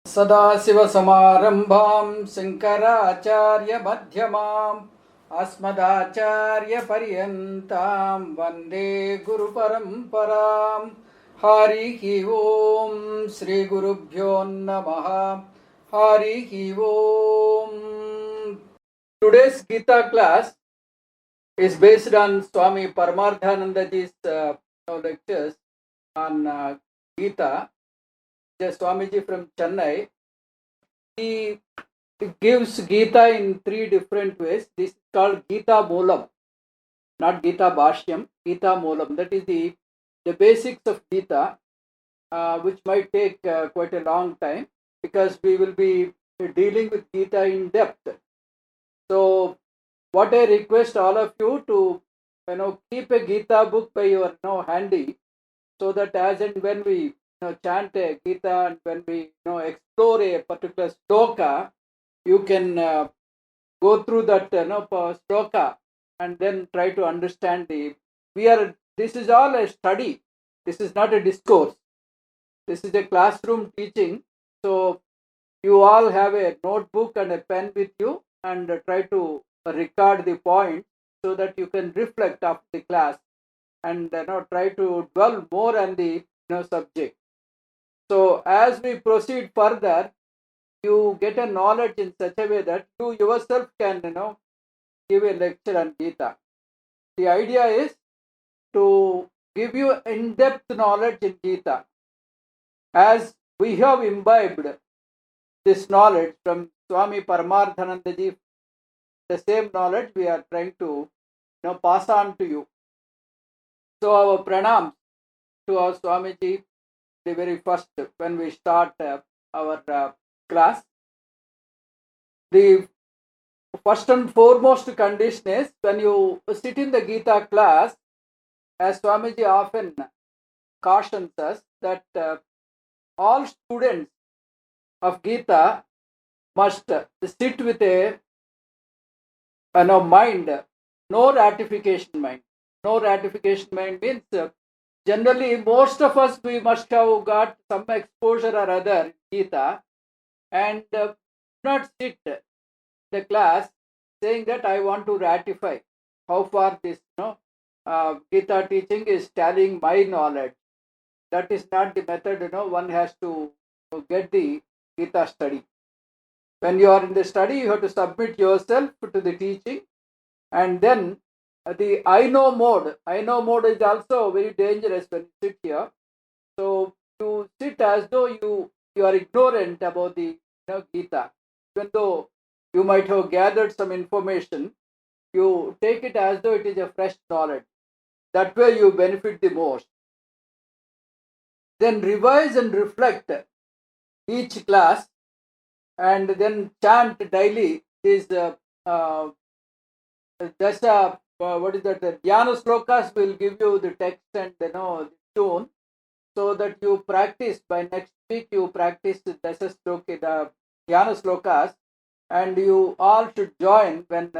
सदाशिवसमारम्भां शङ्कराचार्यमध्यमाम् अस्मदाचार्यपर्यन्तां वन्दे गुरुपरम्परां। हरिः ओं श्रीगुरुभ्यो नमः। हरिः ओं. Today's Gita class is based on Swami Paramarthanandaji's lectures on Gita. The Swamiji from Chennai. He gives Gita in three different ways. This is called Gita Moolam, not Gita Bhashyam, Gita Moolam. That is the basics of Gita, which might take quite a long time because we will be dealing with Gita in depth. So, what I request all of you to keep a Gita book by your handy, so that as and when we chant a Gita and when we explore a particular ślōkāḥ, you can go through that ślōkāḥ and then try to understand this is all a study. This is not a discourse. This is a classroom teaching. So you all have a notebook and a pen with you and try to record the points so that you can reflect after the class and try to dwell more on the subject. So as we proceed further, you get a knowledge in such a way that you yourself can give a lecture on Gita. The idea is to give you in-depth knowledge in Gita. As we have imbibed this knowledge from Swami Paramarthanandaji, the same knowledge we are trying to pass on to you. So our pranams to our Swamiji, the very first when we start our class. The first and foremost condition is when you sit in the Gita class, as Swamiji often cautions us, that all students of Gita must sit with a mind, no ratification mind. No ratification mind means generally most of us, we must have got some exposure or other in Gita and not sit the class saying that I want to ratify how far this Gita teaching is tallying my knowledge. That is not the method one has to get the Gita study. When you are in the study, you have to submit yourself to the teaching, and then the I know mode is also very dangerous when you sit here. So you sit as though you are ignorant about the Gita. Even though you might have gathered some information, you take it as though it is a fresh knowledge. That way you benefit the most. Then revise and reflect each class and then chant daily this what is that? Dhyana Slokas will give you the text and the tune, so that you practice. By next week, you practice the Dhyana Slokas, and you all should join when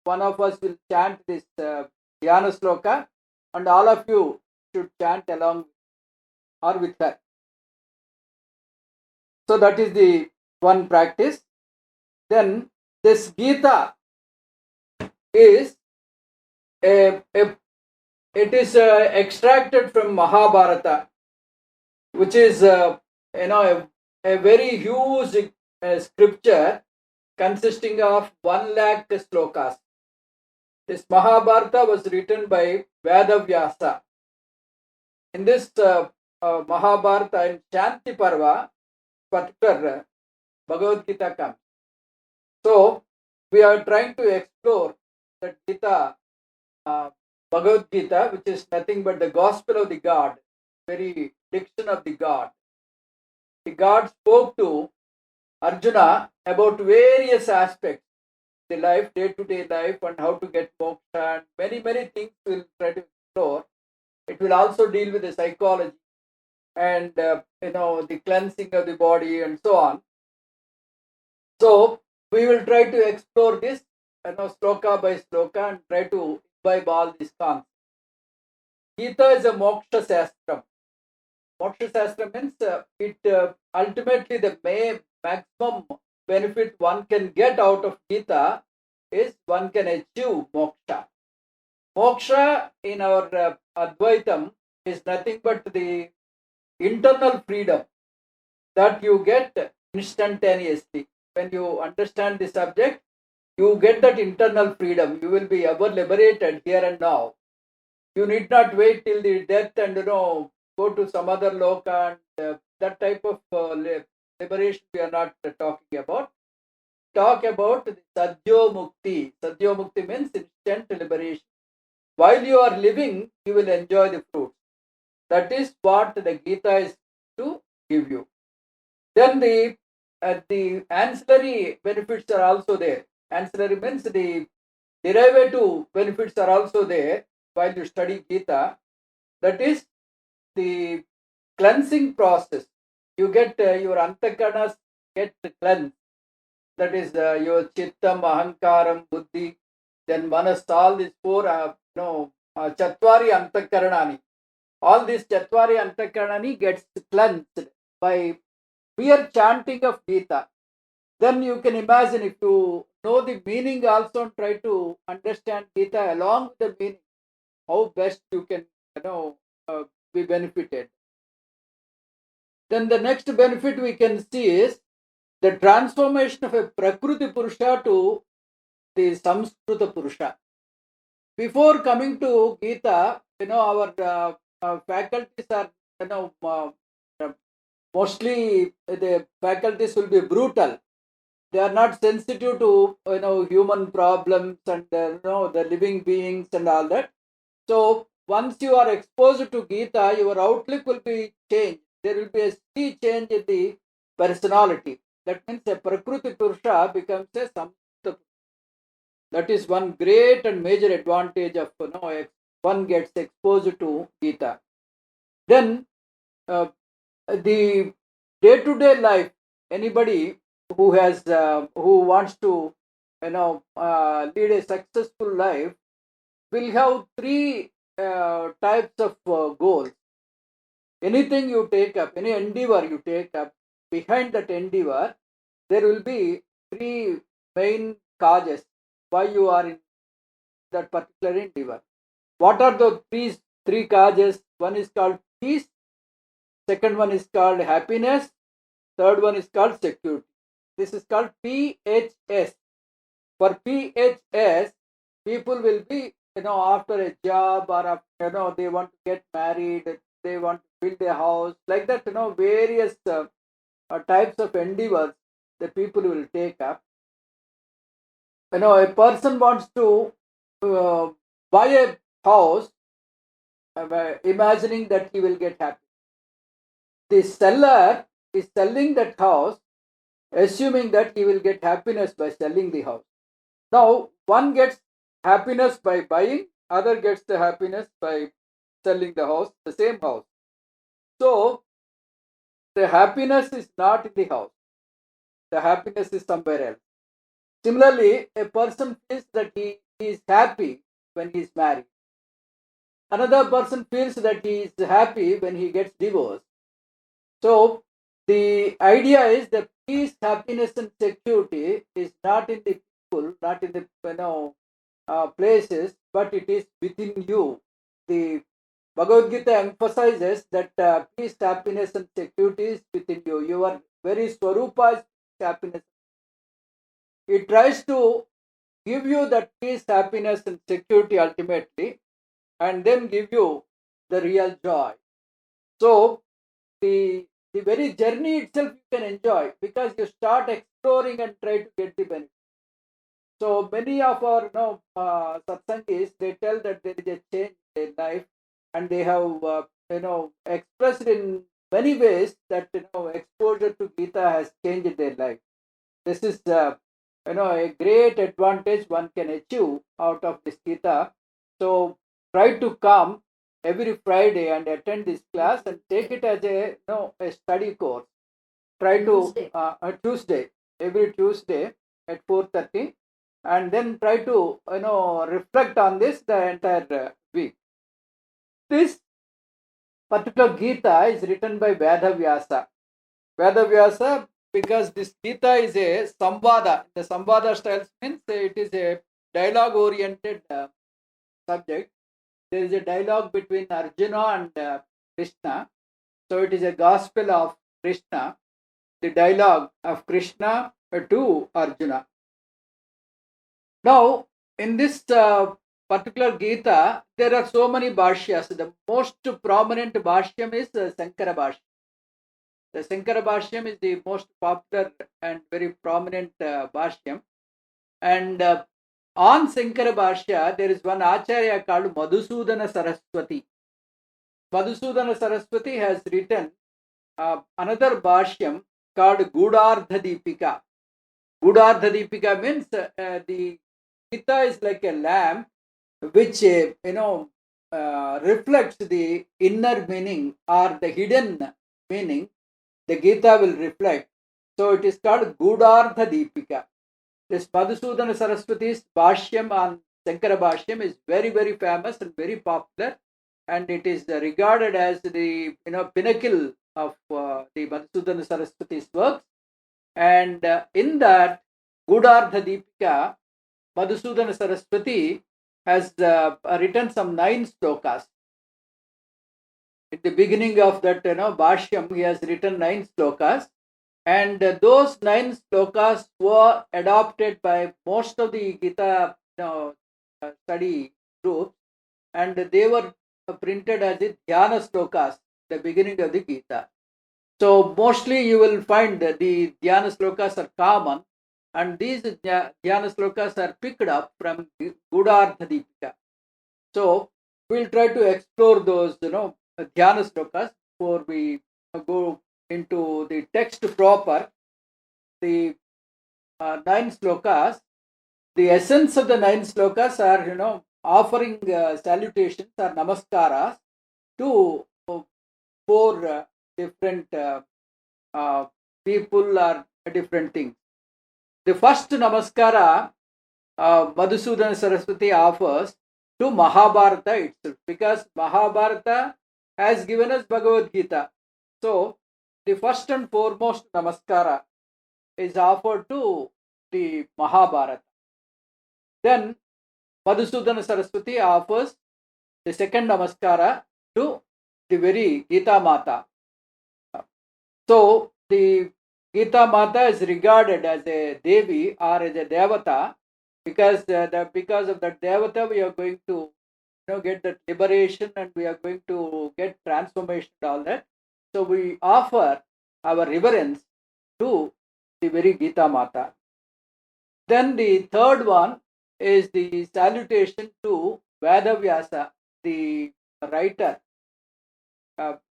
one of us will chant this Dhyana Sloka, and all of you should chant along or with her. So that is the one practice. Then this Gita is it is extracted from Mahābhāratē, which is a very huge scripture consisting of 100,000 slokas. This Mahābhāratē was written by vyāsa. In this Mahābhāratē, in Shanti Parva, particular bhagavadgītē comes. So we are trying to explore that Gita, Bhagavadgītē, which is nothing but the gospel of the God, very diction of the God. The God spoke to Arjuna about various aspects, the life, day-to-day life, and how to get moksha, and many things we will try to explore. It will also deal with the psychology and the cleansing of the body and so on. So we will try to explore this sloka by sloka and try to imbibe all these concepts. Gita is a moksha shastram. Moksha Shastra means ultimately the maximum benefit one can get out of Gita is one can achieve moksha. Moksha in our Advaitam is nothing but the internal freedom that you get instantaneously. When you understand the subject, you get that internal freedom. You will be ever liberated here and now. You need not wait till the death and go to some other loka and that type of liberation we are not talking about. Talk about the sadhyo mukti. Sadhyo mukti means instant liberation. While you are living, you will enjoy the fruits. That is what the Gita is to give you. Then the ancillary benefits are also there. Ancillary means the derivative benefits are also there while you study Gita. That is the cleansing process. You get your antakanas get cleansed. That is your chittam, ahankaram, buddhi, then manas, all these four, chatvari antakaranani. All these chatvari antakaranani gets cleansed by mere chanting of Gita. Then you can imagine, if you know the meaning also and try to understand Gita along with the meaning, how best you can be benefited. Then the next benefit we can see is the transformation of a Prakriti Purusha to the Samskrita Purusha. Before coming to Gita, our faculties are, mostly the faculties will be brutal. They are not sensitive to human problems and the living beings and all that. So once you are exposed to Gita, your outlook will be changed. There will be a sea change in the personality. That means a Prakriti Purusha becomes a Samskrita. That is one great and major advantage of one gets exposed to Gita. Then the day-to-day life, anybody who has who wants to lead a successful life will have three types of goals. Anything you take up, any endeavor you take up, behind that endeavor, there will be three main causes why you are in that particular endeavor. What are the three causes? One is called peace, second one is called happiness, third one is called security. This is called PHS. For PHS, people will be, after a job or, they want to get married, they want to build a house, like that, various types of endeavors the people will take up. A person wants to buy a house, imagining that he will get happy. The seller is selling that house, assuming that he will get happiness by selling the house. Now, one gets happiness by buying, other gets the happiness by selling the house, the same house. So, the happiness is not in the house. The happiness is somewhere else. Similarly, a person feels that he is happy when he is married. Another person feels that he is happy when he gets divorced. So, the idea is that peace, happiness and security is not in the people, not in the places, but it is within you. The Bhagavadgītē emphasizes that peace, happiness and security is within you. Your very swarupa is happiness. It tries to give you that peace, happiness and security ultimately, and then give you the real joy. So the very journey itself you can enjoy, because you start exploring and try to get the benefit. So many of our satsangis, they tell that there is a change in their life, and they have expressed in many ways that exposure to Gita has changed their life. This is a great advantage one can achieve out of this Gita. So try to come every Friday and attend this class and take it as a study course. Try to Tuesday, every Tuesday at 4:30, and then try to reflect on this the entire week. This particular Gita is written by Vyasa. Vyasa, because this Gita is a samvada. The samvada style means it is a dialogue-oriented subject. There is a dialogue between Arjuna and Krishna. So it is a gospel of Krishna, the dialogue of Krishna to Arjuna. Now, in this particular Gita, there are so many bhashyas. The most prominent bhashyam is Sankara Bhashyam. The Sankara Bhashyam is the most popular and very prominent bhashyam. And on Sankara Bhashya, there is one Acharya called Madhusudana Saraswati. Madhusudana Saraswati has written another bhashyam called Gudardha Deepika. Gudardha Deepika means the Gita is like a lamp which reflects the inner meaning or the hidden meaning. The Gita will reflect. So it is called Gudardha Deepika. This Madhusudana Saraswati's bhashyam on Sankara Bhashyam is very, very famous and very popular, and it is regarded as the pinnacle of the Madhusudana Saraswati's works. And in that Gudardha Deepika, Madhusudana Saraswati has written some 9 slokas. At the beginning of that bhashyam, he has written 9 slokas. And those 9 slokas were adopted by most of the Gita study groups, and they were printed as the Dhyana slokas, the beginning of the Gita. So mostly you will find that the Dhyana slokas are common, and these Dhyana slokas are picked up from Gudardha Deepika. So we'll try to explore those Dhyana slokas before we go into the text proper. The 9 slokas, the essence of the 9 slokas are offering salutations or namaskaras to 4 different people or different things. The first namaskara Madhusudana Saraswati offers to Mahābhāratā itself, because Mahābhāratā has given us Bhagavadgītē. So the first and foremost namaskara is offered to the Mahābhāratā. Then Madhusudana Saraswati offers the second namaskara to the very Gita Mata. So the Gita Mata is regarded as a Devi or as a Devata, because of that Devata we are going to get that liberation, and we are going to get transformation and all that. So we offer our reverence to the very Gita Mata. Then the third one is the salutation to Vyāsa, the writer.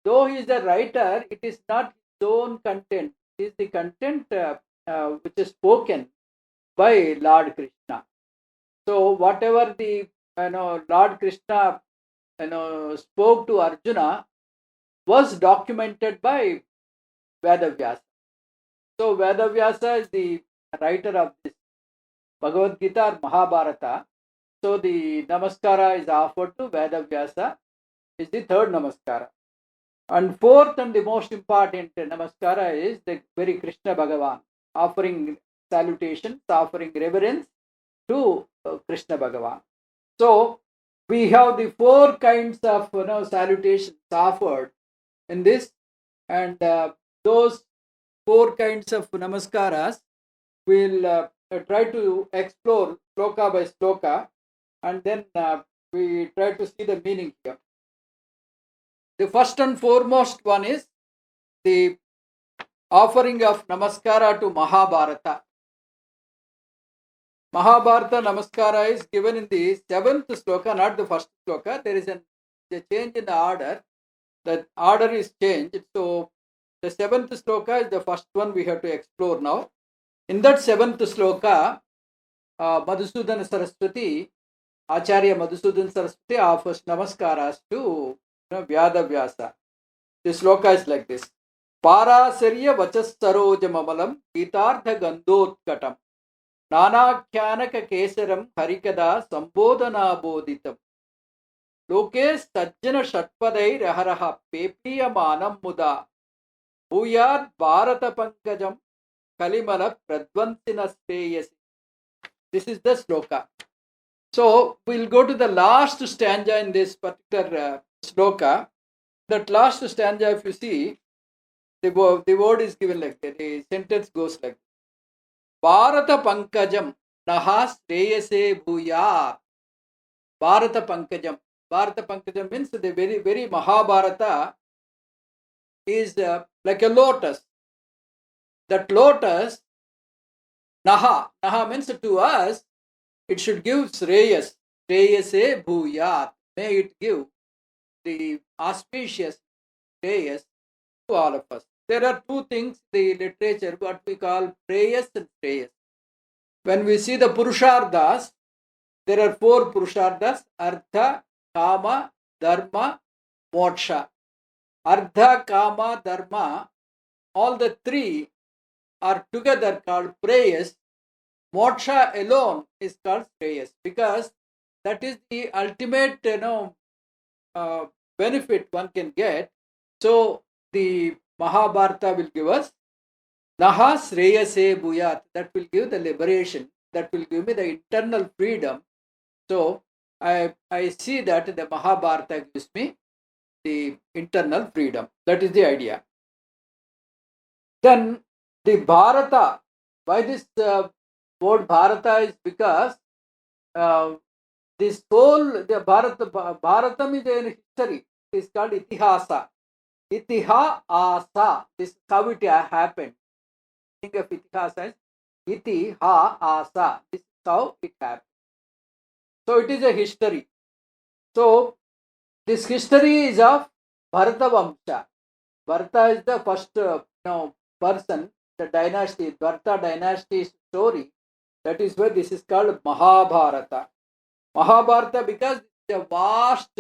Though he is the writer, it is not his own content. It is the content which is spoken by Lord Krishna. So whatever the Lord Krishna spoke to Arjuna was documented by Vyāsa. So Vyāsa is the writer of this Bhagavad-gītā or Mahābhāratā. So the namaskara is offered to Vyāsa, is the third namaskara. And fourth and the most important namaskara is the very Krishna Bhagavan, offering salutations, offering reverence to Krishna Bhagavan. So we have the 4 kinds of salutations offered in this, and those 4 kinds of namaskaras we'll try to explore sloka by sloka, and then we try to see the meaning here. The first and foremost one is the offering of namaskara to Mahābhāratā. Mahābhāratā namaskara is given in the 7th sloka, not the first sloka. There is a change in the order. The order is changed. So the 7th sloka is the first one we have to explore now. In that 7th sloka, Madhusudana Saraswati, Acharya Madhusudana Saraswati offers namaskaras to Vyāsa. The sloka is like this. Pārāsarya vachasarojamamalam gītārtha gandhotkatam nānākhyānaka kesaram harikada sambodhana bodhitam लोके सज्जन षट्पदैरहरः पेपीयमानं मुदा भूयात् भारतपङ्कजं कलिमल प्रध्वंसिनस्तेयसि. This is the sloka. So we'll go to the last stanza in this particular sloka. That last stanza, if you see, the word is given like that. The sentence goes like this. Bharata pankajam naha shreyase bhuyat. Bharata pankajam. Bharata pankajam means the very Mahabharata is like a lotus. That lotus, naha means to us, it should give shreyas. Shreyase bhuyat. May it give the auspicious shreyas to all of us. There are two things in the literature, what we call prayas and shreyas. When we see the purusharthas, there are four purusharthas: artha, kama, dharma, moksha. Artha, kama, dharma, all the three are together called prayas. Moksha alone is called shreyas, because that is the ultimate benefit one can get. So the Mahabharata will give us naha shreyase bhuyat, that will give the liberation, that will give me the internal freedom. So I see that the Mahabharata gives me the internal freedom. That is the idea. Then the Bharata, why this word Bharata is because this whole the Bharatam is a history. It is called itihasa. Itihasa. This is how it happened. Think of itihasa as itihasa. This is how it happened. So it is a history. So this history is of Bharata Vamsha. Bharata is the first person, the dynasty, Bharata dynasty story. That is why this is called Mahabharata. Mahabharata because it is a vast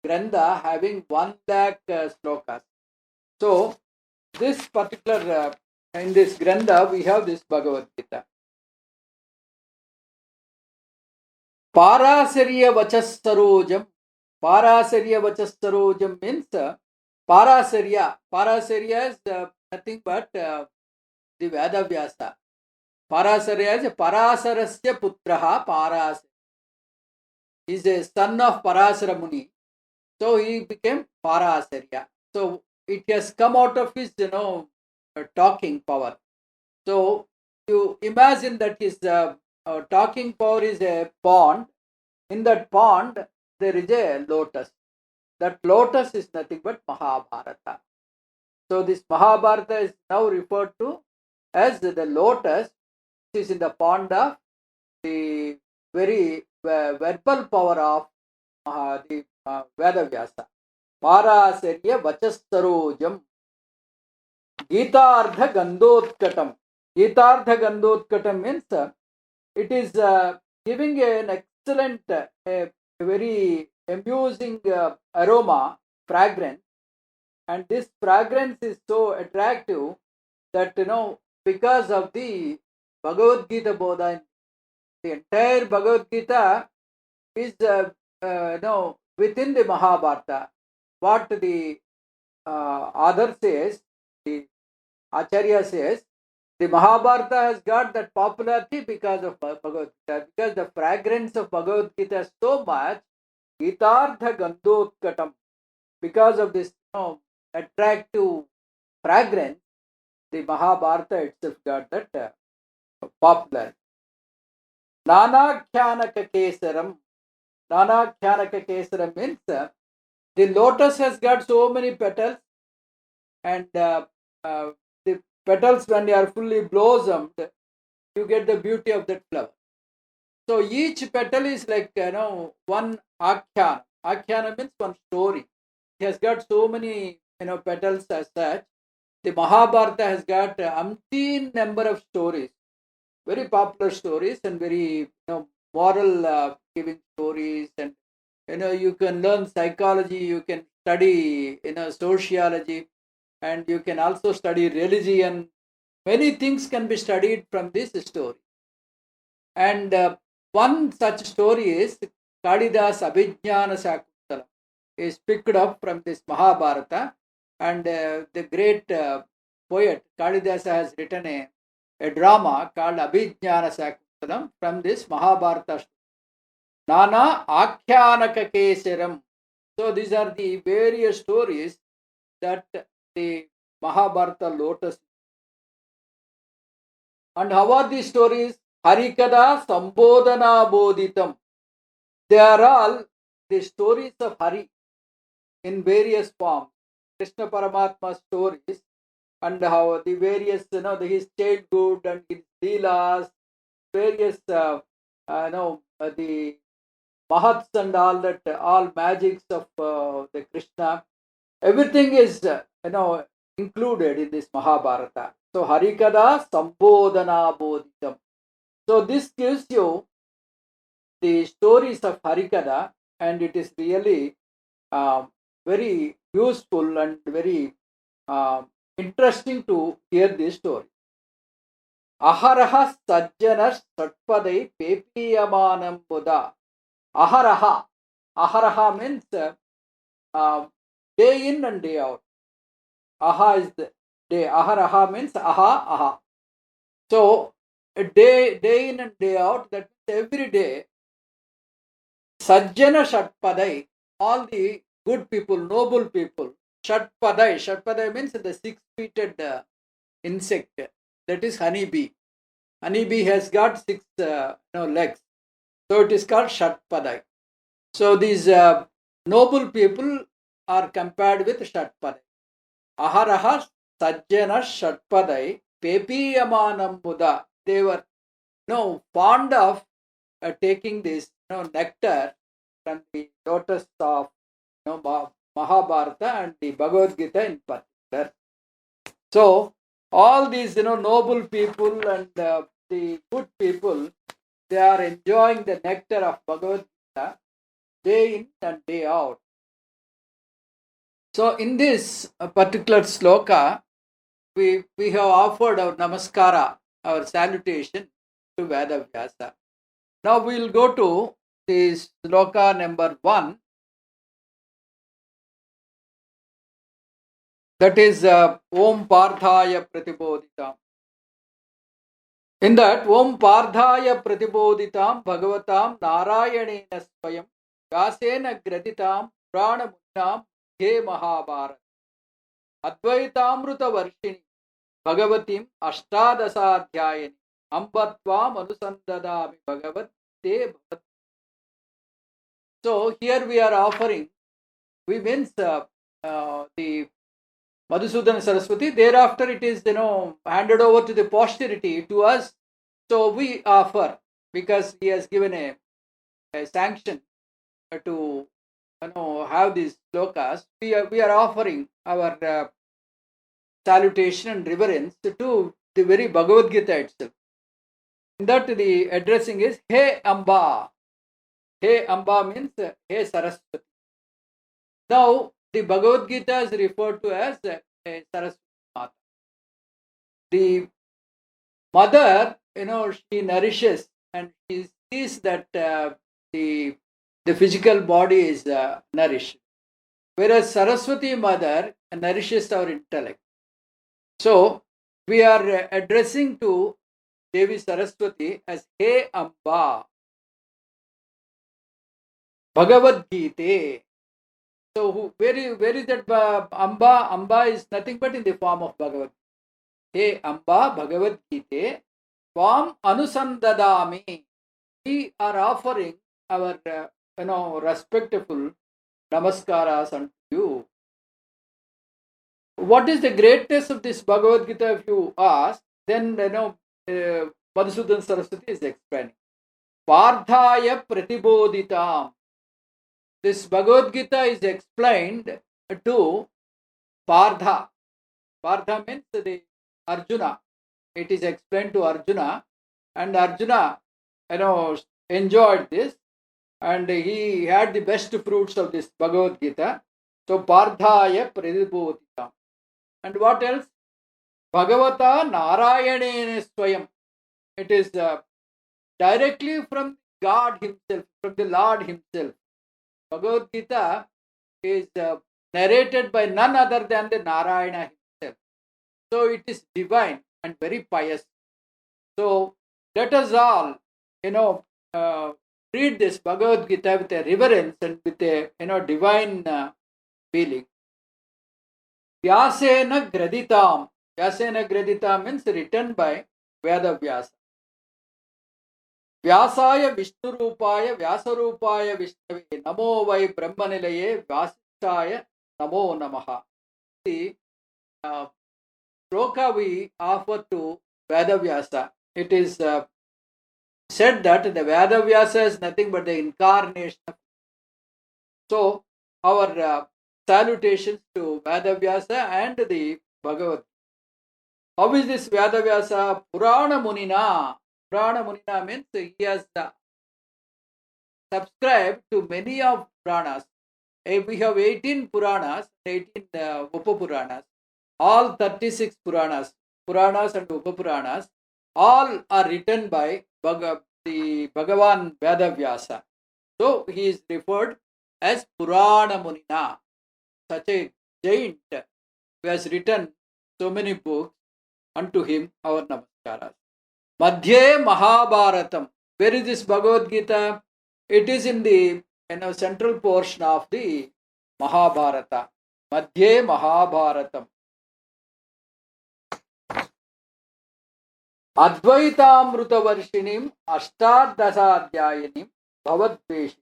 grantha having 1 lakh slokas. So this particular, in this grantha we have this Bhagavadgītē. Parāsarya vachasarojam. Parāsarya vachasarojam means Parāsarya. Parāsarya is nothing but the Veda vyāsa. Parāsarya is Parāsarasya putraha Parāsarya. He is a son of Parāsara Muni. So he became Parāsarya. So it has come out of his talking power. So you imagine that his talking power is a pond. In that pond there is a lotus. That lotus is nothing but Mahabharata. So this Mahabharata is now referred to as the lotus, which is in the pond of the very verbal power of the Veda vyāsa. Parāsarya vachasarojam. Gītārtha gandhotkatam. Gītārtha gandhotkatam means it is giving an excellent, a very amusing aroma, fragrance. And this fragrance is so attractive that, because of the Bhagavad Gita Bodha, the entire Bhagavad Gita is within the Mahabharata. What the author says, the Acharya says, the Mahabharata has got that popularity because of Bhagavad Gita, because the fragrance of Bhagavad Gita is so much. Gītārtha gandhotkatam. Because of this attractive fragrance, the Mahabharata itself got that popularity. Nānākhyānaka kesaram. Nānākhyānaka kesaram means the lotus has got so many petals, and the petals, when they are fully blossomed, you get the beauty of that flower. So each petal is like one akhyana. Akhyana means one story. It has got so many petals as such. The Mahabharata has got umpteen number of stories, very popular stories, and very moral giving stories, and you can learn psychology, you can study sociology, and you can also study religion. Many things can be studied from this story. And one such story is Kalidas Abhijnana Shakuntalam. is picked up from this Mahābhārata, and the great poet Kalidasa has written a drama called Abhijñāna Sakuntalam from this Mahābhārata. Nāna Ākhyānaka Kesaram. So these are the various stories that the Mahābhārata lotus. And how are these stories? Harikada Sambodhana Bodhitam. They are all the stories of Hari in various forms. Krishna Paramatma stories, and how the various, his childhood and his leelas, various, the mahats and all that, all magics of the Krishna. Everything is, included in this Mahābhārata. So, Harikada Sambodhana Bodhitam. So, this gives you the stories of Harikada, and it is really very useful and very interesting to hear this story. Aharaha sajjana satpadai pepiyamanam buddha. Aharaha. Aharaha means day in and day out. Aha is the day. Aharaha means aha. So a day in and day out, that means every day. Sajjana Shatpadai, all the good people, noble people. Shatpadai means the six-feeted insect. That is honeybee. Honeybee has got six legs. So it is called Shatpadai. So these noble people are compared with Shatpadai. Aharaha Sajjana Shatpadai Pepiyamanam Buddha. They were fond of taking this nectar from the lotus of Mahābhārata and the Bhagavadgītē in particular. So all these noble people and the good people, they are enjoying the nectar of Bhagavadgītā day in and day out. So in this particular sloka, we have offered our namaskara, our salutation to Vyāsa. Now we will go to the sloka number 1. That is Om pārthāya pratibōdhitāṁ. In that, Om pārthāya pratibōdhitāṁ bhagavatāṁ nārāyaṇēna svayaṁ vyāsēna grathitāṁ purāṇamuninā madhyē mahābhāratē advaitāmr tavarṣiṇīṁ bhagavatimaṣṭādaśādhyāyinīṁ amba tvāmanusandadhāmi bhagavate. So here we are offering, we means the Madhusudana Saraswati. Thereafter it is handed over to the posterity, to us. So we offer, because he has given a sanction to have these slokas. We are offering our salutation and reverence to the very Bhagavad Gita itself. In that the addressing is He Amba. He Amba means He Saraswati. Now the Bhagavad Gita is referred to as a Saraswati Mata. The mother, she nourishes and she sees that the physical body is nourished. Whereas Saraswati Mother nourishes our intellect. So we are addressing to Devi Saraswati as He Amba. Bhagavadgītē. So where is that Amba? Amba is nothing but in the form of Bhagavad. He Amba Bhagavadgītē tvāmanusandadhāmi. We are offering our respectful namaskaras unto you. What is the greatness of this Bhagavad Gita, if you ask? Then Madhusudana Saraswati is explaining. Pārthāya pratibōdhitāṁ. This Bhagavad Gita is explained to Partha. Partha means the Arjuna. It is explained to Arjuna, and Arjuna, enjoyed this, and he had the best fruits of this Bhagavad Gita. So pārthāya pratibōdhitāṁ. And what else? Bhagavatā nārāyaṇēna svayaṁ. It is directly from God Himself, from the Lord Himself. Bhagavad Gita is narrated by none other than the Nārāyaṇa himself. So it is divine and very pious. So let us all, read this Bhagavad-gītā with a reverence and with a, divine feeling. vyāsēna grathitāṁ. vyāsēna grathitāṁ means written by Vyāsa. vyāsāya viṣṇurūpāya vyāsarūpāya viṣṇave namō vai brahmanilaye vyāsishāya namō namaha. The shloka we offer to Vyāsa. It is said that the Vyāsa is nothing but the incarnation. So our salutations to Vyāsa and the Bhagavad. How is this Vyāsa? purāṇamuninā. purāṇamuninā means he has subscribed to many of Puranas. We have 18 Puranas, 18 Upapuranas. All 36 Puranas and Upapuranas, all are written by the Bhagavan Vyāsa. So he is referred as purāṇamuninā, such a giant who has written so many books. Unto him our namaskaras. Madhyē mahābhāratam. Where is this Bhagavad-gītā? It is in the central portion of the Mahābhārata. Madhyē mahābhāratam. advaitāmr ashtādasādhyāyinīṁ bhavadvēṣiṇīm.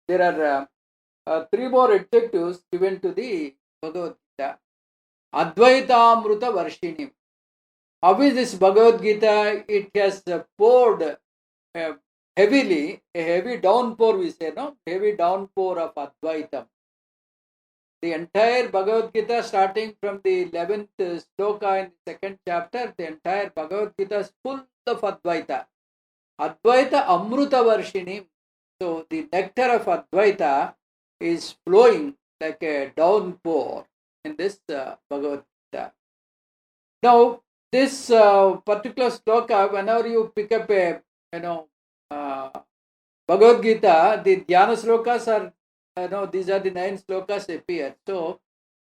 There are 3 more adjectives given to the Bhagavad-gītā. advaitāmr. How is this Bhagavad-gītā? It has poured heavily, a heavy downpour, we say, no? Heavy downpour of Advaitam. The entire Bhagavad-gītā, starting from the 11th sloka in the 2nd chapter, the entire Bhagavad-gītā is full of Advaita. Advaita amrutavarṣiṇīṁ. So the nectar of Advaita is flowing like a downpour in this Bhagavad-gītā. Now, this particular sloka, whenever you pick up a Bhagavad-gītā, the Dhyana slokas are, these are the 9 slokas appear. So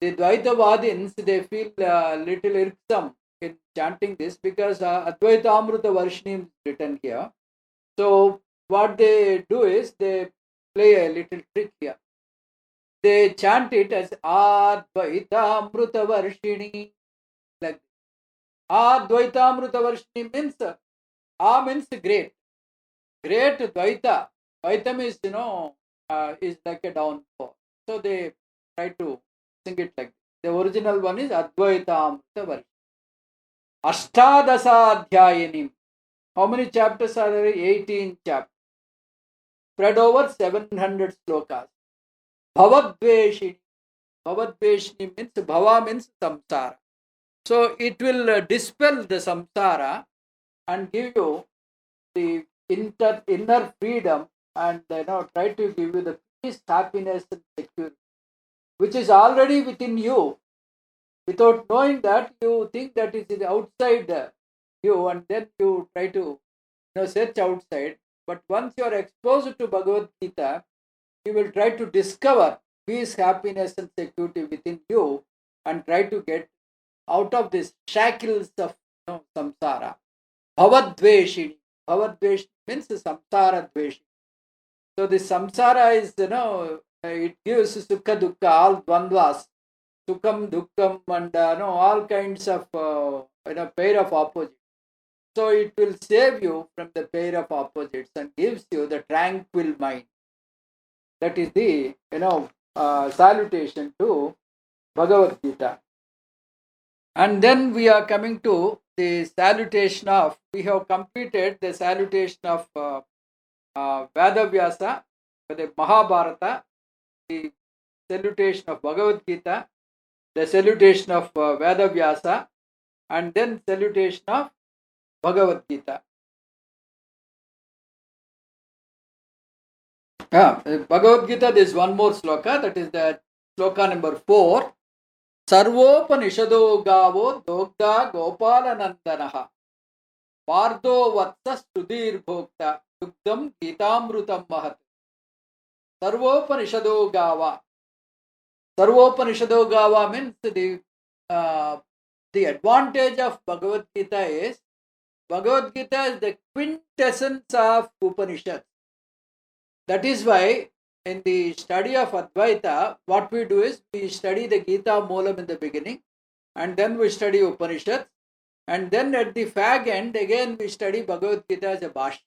the Dvaitavadins, they feel little irksome in chanting this because advaitāmr is written here. So what they do is they play a little trick here. They chant it as advaitāmr like advaitāmr means means great. Great Dvaita. Dvaitam is, is like a downpour. So they try to sing it like this. The original one is advaitāmr. Ashtādasādhyāyinīṁ. How many chapters are there? 18 chapters. Spread over 700 slokas. Bhavadvēṣiṇīm. Bhavadvēṣiṇīm means bhava means samsara. So it will dispel the samsara and give you the inner freedom and try to give you the peace, happiness and security, which is already within you. Without knowing that, you think that it is outside you, and then you try to search outside. But once you are exposed to Bhagavad-gītā, you will try to discover peace, happiness and security within you and try to get out of these shackles of samsara. Bhavadvēṣiṇīṁ. Bhavadvēṣiṇīṁ means samsara dveṣi. So the samsara is, it gives sukha dukkha, all dvandvas, sukham, dukkham, and all kinds of pair of opposites. So it will save you from the pair of opposites and gives you the tranquil mind. That is the salutation to Bhagavad-gītā. And then we are coming to the salutation of, we have completed the salutation of Vyāsa, the Mahābhārata, the salutation of Bhagavad-gītā, the salutation of Vyāsa, and then salutation of Bhagavad-gītā. Bhagavad-gītā, there is one more sloka, that is the sloka number 4. Sarvopanishado gavo dogda gopalanandanaha Pardho vatsas sudhir bhokta dugdam gītāmrutam mahat. Sarvopanishado gava. Sarvopanishado Gava means the advantage of Bhagavad Gita is Bhagavad Gita is the quintessence of Upanishad. That is why in the study of Advaita, what we do is we study the Gita Moolam in the beginning, and then we study Upanishad, and then at the fag end again we study Bhagavad Gita as a bhashya.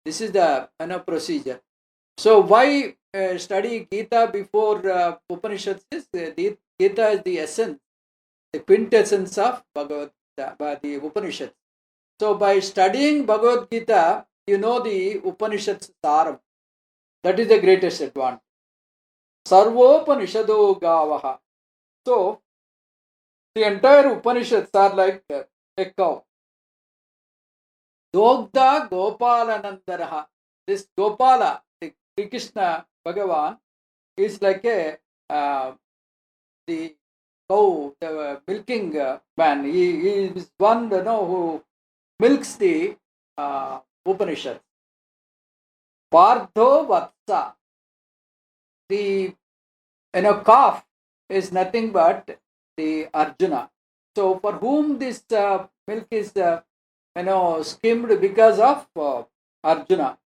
This is the procedure. So why study Gita before Upanishads is Gita is the essence, the quintessence of Bhagavad Gita, by the Upanishads. So by studying Bhagavad Gita, you know the Upanishads saram. That is the greatest advantage. Sarvopanishado Gavaha. So the entire Upanishads are like a cow. Dogda Gopalanandaraha. This Gopala, the Sri Krishna Bhagavan, is like the cow, the milking man. He is one who milks the Upanishads. Pārthāya. The calf is nothing but the Arjuna. So for whom this milk is skimmed because of Arjuna.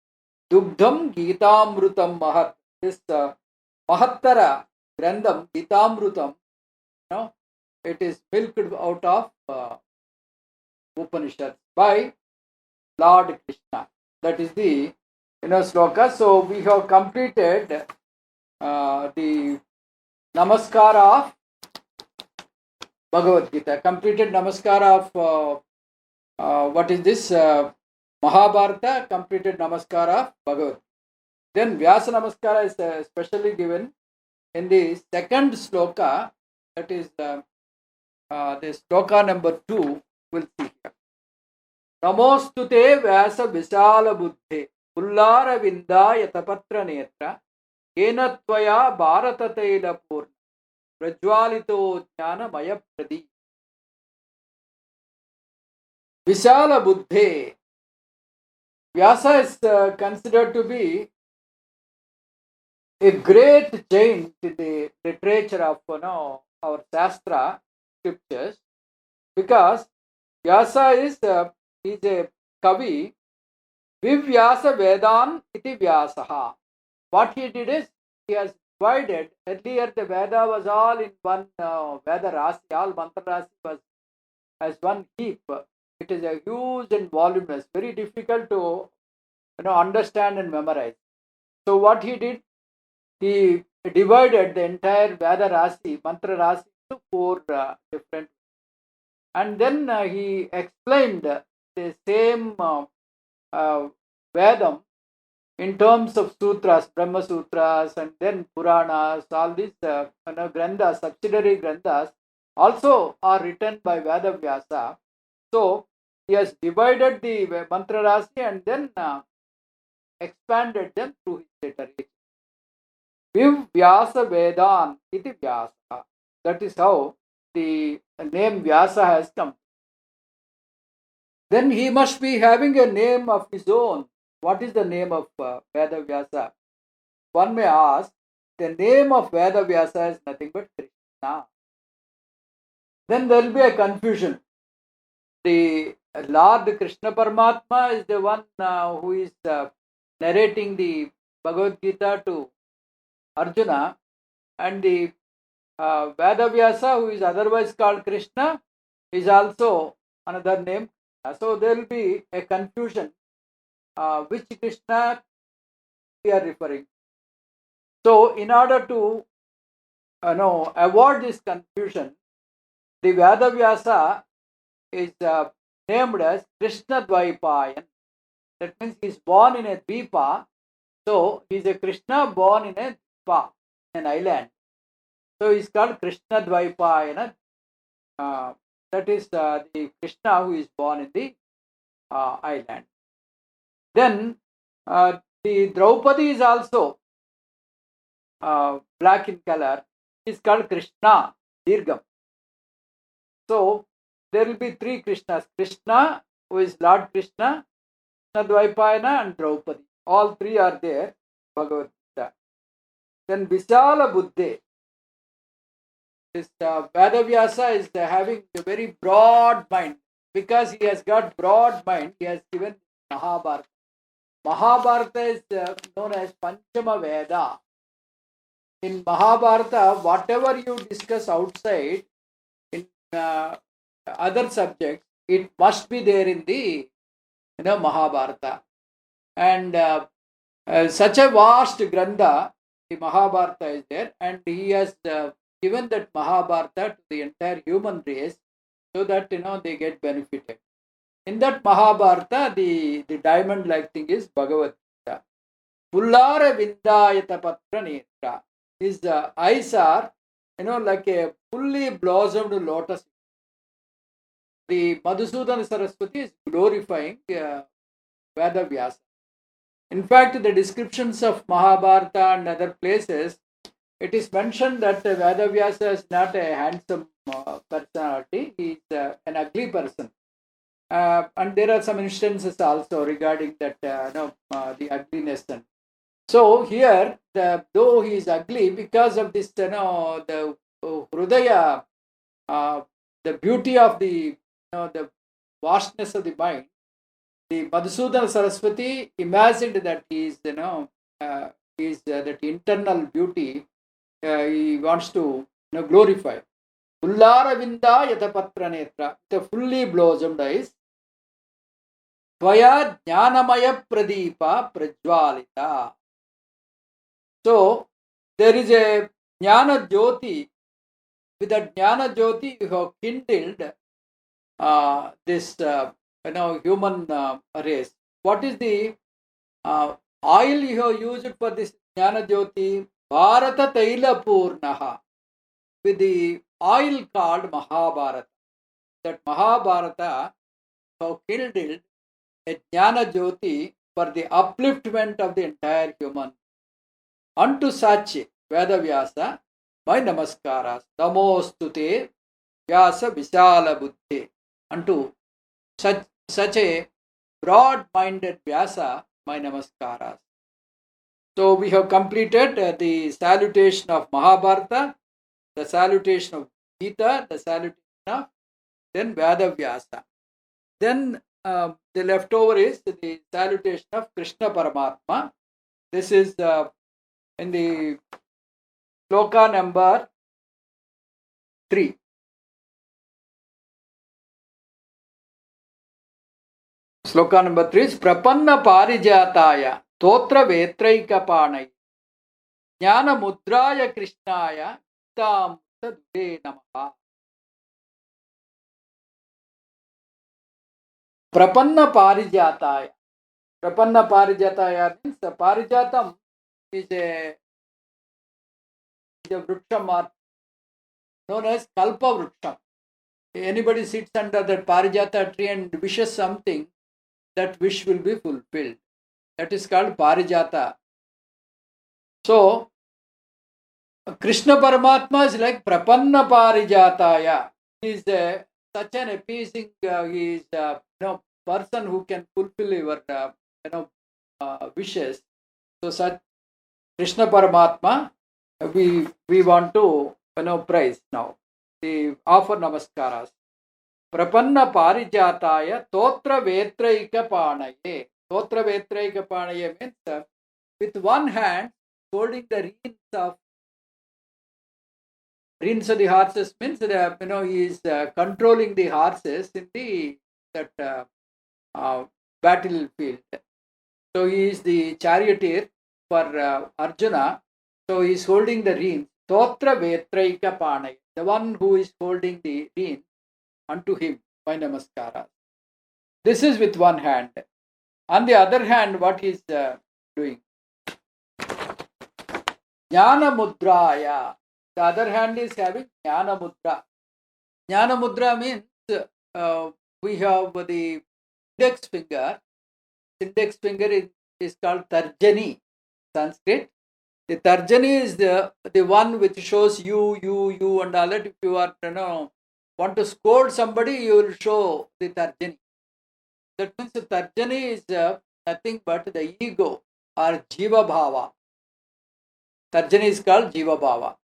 Dugdham Gitamrutam Mahat. This Mahattara Grandam Gitamrutam, it is milked out of Upanishads by Lord Krishna. That is the Slokas. So we have completed the Namaskara of Bhagavad Gita. Completed Namaskara of what is this? Mahābhāratē. Completed Namaskara of Bhagavad. Then Vyāsa Namaskara is specially given in the second sloka. That is the sloka number 2. We'll see here. Namostute vyāsa viśālabuddhē phullāravindāyātapatranētrē yēna tvayā bhāratatēla purna prajvālito dhyāna maya pradi. Viśālabuddhē. Vyāsa is considered to be a great giant in the literature of our Shastra scriptures, because Vyāsa is a kavi. Vivyāsa Vedān iti Vyāsaha. What he did is he has divided. Earlier the Veda was all in one Veda Rasi, all Mantra Rasi was as one heap. It is a huge and voluminous, very difficult to understand and memorize. So what he did, he divided the entire Veda Rasi, Mantra Rasi into 4 different. And then he explained the same Vedam in terms of sutras, Brahma Sutras, and then Puranas. All these granthas, subsidiary granthas, also are written by Veda Vyāsa. So he has divided the Mantra Rasi and then expanded them through his literature. Viv Vyāsa Vedān iti Vyāsa. That is how the name Vyāsa has come. Then he must be having a name of his own. What is the name of Veda Vyāsa? One may ask, the name of Veda Vyāsa is nothing but Krishna. Then there will be a confusion. The Lord Krishna Paramatma is the one who is narrating the Bhagavad Gita to Arjuna, and the Veda Vyāsa, who is otherwise called Krishna, is also another name. So there will be a confusion which Krishna we are referring. So in order to avoid this confusion, the Veda Vyāsa is named as Krishna Dvaipayan. That means he is born in a Dvipa. So he is a Krishna born in a Dvipa, an island. So he is called Krishna Dvaipayana. That is the Krishna who is born in the island. Then the Draupadi is also black in color. He is called Krishna Dirgham. So there will be 3 Krishnas. Krishna, who is Lord Krishna, Krishna Dvaipayana, and Draupadi. All 3 are there, Bhagavad Gita. Then Viśālabuddhē. this Vyāsa is having a very broad mind. Because he has got broad mind, he has given Mahābhāratā. Mahābhāratā is known as Panchama Veda. In Mahābhāratā, whatever you discuss outside in other subjects, it must be there in the Mahābhāratā. And such a vast grantha, the Mahābhāratā is there, and he has given that Mahābhāratā to the entire human race, so that they get benefited. In that Mahābhāratā, the diamond-like thing is Bhagavadgītē. Phullāravindāyātapatranētrē. His eyes are, like a fully blossomed lotus. The Madhusūdana Saraswati is glorifying Vyāsa. In fact, the descriptions of Mahābhāratā and other places, it is mentioned that Vyāsa is not a handsome personality, he is an ugly person. And there are some instances also regarding that, the ugliness. So here, though he is ugly, because of this, the Hrudaya, the beauty of the, the vastness of the mind, the Madhusūdana Saraswati imagined that he is, that internal beauty, he wants to glorify. Phullāravindāyātapatranētrē, the fully blossomed eyes. Tvayā jnānamaya pradīpa prajvālita. So there is a jnana jyoti. With that jnana jyoti, you have kindled this human race. What is the oil you have used for this jnana jyoti? Bharata taila purnaha. With the oil called Mahābhāratā. That Mahābhāratā have kindled a jnana jyoti for the upliftment of the entire human. Unto such Vyāsa, my namaskaras. Namostute vyāsa viśālabuddhē. Unto such a broad-minded Vyāsa, my namaskaras. So we have completed the salutation of Mahābhāratā, the salutation of Gita, the salutation of then Vyāsa. Then the leftover is the salutation of Krishna Paramatma. This is in the Sloka number 3. Sloka number 3 is Prapanna Parijataya Totra Vetraikapanai Jnana Mudraya Krishnaya Tam Tadve Namaha. Prapanna Parijataya. Prapanna Parijataya means the Parijatam is a vruksham known as Kalpa Vruksham. Anybody sits under that Parijata tree and wishes something, that wish will be fulfilled. That is called Parijata. So, Krishna Paramatma is like Prapanna Parijataya. He is such an appeasing, he is person who can fulfill your wishes. So such Krishna Paramatma we want to praise now. We offer namaskaras. Prapanna Parijataya Totra Vetraika Panaye. Totra Vetraika Panaye means with one hand holding the reins of the horses, means that he is controlling the horses in that battlefield. So he is the charioteer for Arjuna. So he is holding the reins. Totra Vetraika Panai. The one who is holding the reins, unto him my namaskara. This is with one hand. On the other hand, what he is doing? Jnana Mudraya. The other hand is having Jnana Mudra. Jnana Mudra means we have the index finger. Index finger is called Tarjani, Sanskrit. The Tarjani is the one which shows you and all that. If you are want to scold somebody, you will show the Tarjani. That means the Tarjani is nothing but the ego or Jiva Bhava. Tarjani is called Jiva Bhava.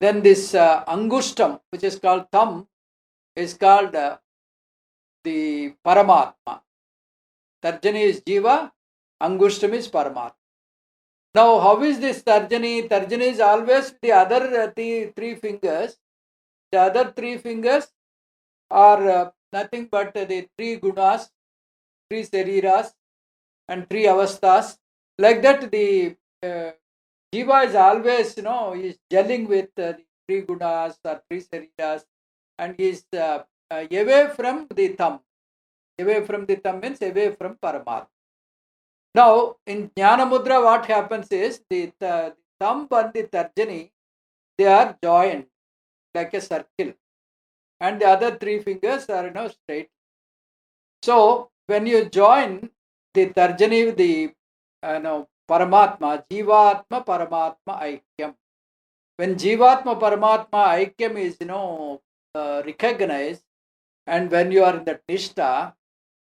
Then this angushtam, which is called thumb, is called the Paramatma. Tarjani is Jiva, Angushtam is Paramatma. Now, how is this Tarjani? Tarjani is always the other three fingers. The other three fingers are nothing but the three gunas, three sariras, and three avasthas. Like that, the Jiva is always, is gelling with the three gunas or three sariras, and is away from the thumb. Away from the thumb means away from Paramatma. Now, in Jnana Mudra, what happens is the thumb and the Tarjani, they are joined like a circle, and the other three fingers are straight. So, when you join the Tarjani with the Paramatma, Jivatma Paramatma Aikyam. When Jivatma Paramatma Aikyam is recognized, and when you are in that Nishtha,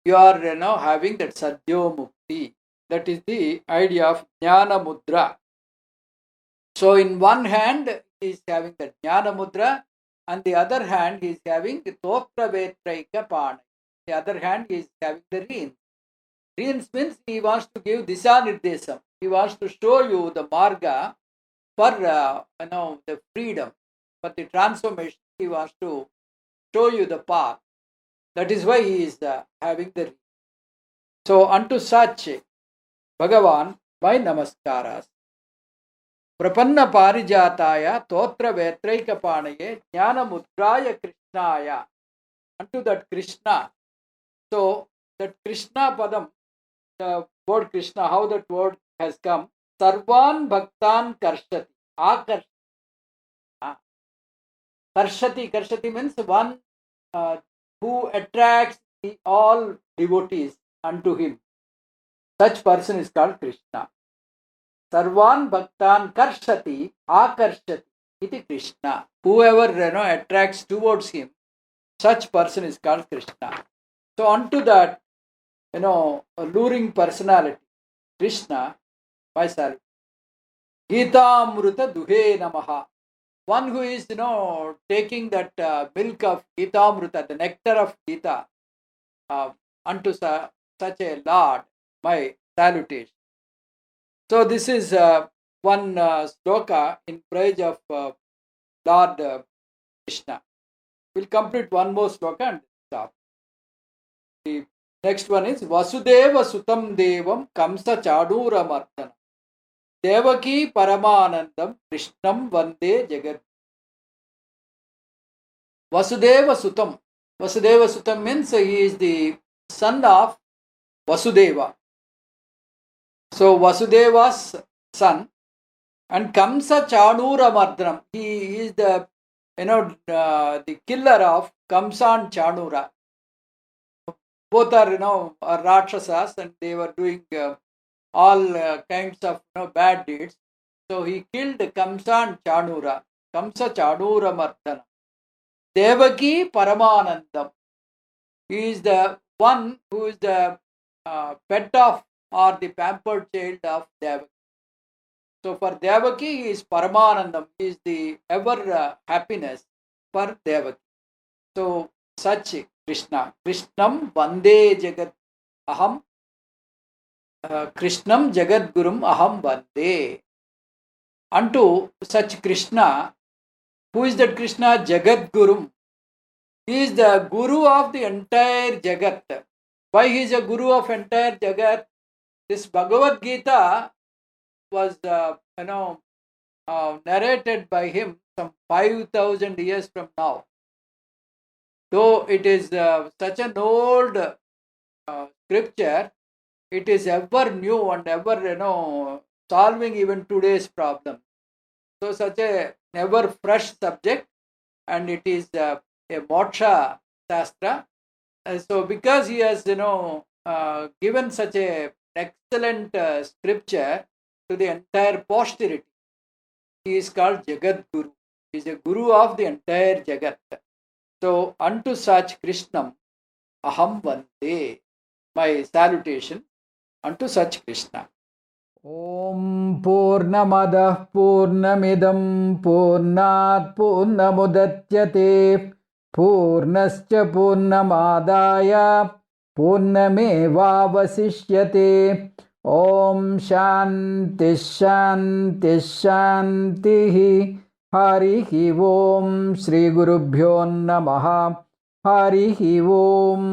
you are having that Sadhyo Mukti. That is the idea of Jnana Mudra. So in one hand he is having the Jnana Mudra, and the other hand he is having the Totra Vetraika Pana. The other hand he is having the Reins. Reins means he wants to give Disha Nirdesam. He wants to show you the Marga for the freedom, for the transformation. He wants to show you the path. That is why he is having the Reins. So unto such Bhagavan, my namaskaras. Prapanna parijataya totra vetraika panaye jnana mudraya krishnaya. Unto that Krishna. So that Krishna padam, the word Krishna, how that word has come. Sarvan bhaktan karshati. Karshati. Karshati means one who attracts all devotees unto him. Such person is called Krishna. Sarvan bhaktan karshati akarshati iti Krishna. Whoever attracts towards him, such person is called Krishna. So unto that alluring personality, Krishna, my salute. Gītāmrita duhe namaha. One who is taking that milk of Gītāmrita, the nectar of Gita, unto such a Lord, my salutation. So this is one sloka in praise of Lord Krishna. We'll complete one more sloka and stop. The next one is Vasudeva Sutam Devam Kamsa Chadura Mardana Devaki Paramanandam Krishnam Vande Jagat. Vasudeva Sutam. Vasudeva Sutam means he is the son of Vasudeva. So Vasudeva's son, and Kamsa Chanura Mardhanam. He is the the killer of Kamsa and Chanura. Both are Rakshasas, and they were doing all kinds of bad deeds. So he killed Kamsa and Chanura. Kamsa Chanura Mardhanam. Devaki Paramanandam. He is the one who is the pet of or the pampered child of Devaki. So for Devaki, he is Paramanandam. He is the ever happiness for Devaki. So such Krishna. Krishnam Vande Jagat Aham. Krishnam Jagat Gurum Aham Vande. Unto such Krishna, who is that Krishna? Jagat Gurum. He is the Guru of the entire Jagat. Why he is a Guru of entire Jagat? This Bhagavadgītē was narrated by him some 5,000 years from now. Though it is such an old scripture, it is ever new and ever solving even today's problem. So such a ever fresh subject, and it is a moksha shastra. So because he has given such a excellent scripture to the entire posterity, he is called Jagat Guru. He is a Guru of the entire Jagat. So unto such Krishnam Aham Vande. My salutation unto such Krishna. ॐ पूर्णमदः पूर्णमिदं पूर्णात् पूर्णमुदच्यते पूर्णश्च पूर्णमादाय पूर्णमेवावशिष्यते ॐ शान्तिः शान्तिः शान्तिः हरिः ॐ श्रीगुरुभ्यो नमः हरिः ॐ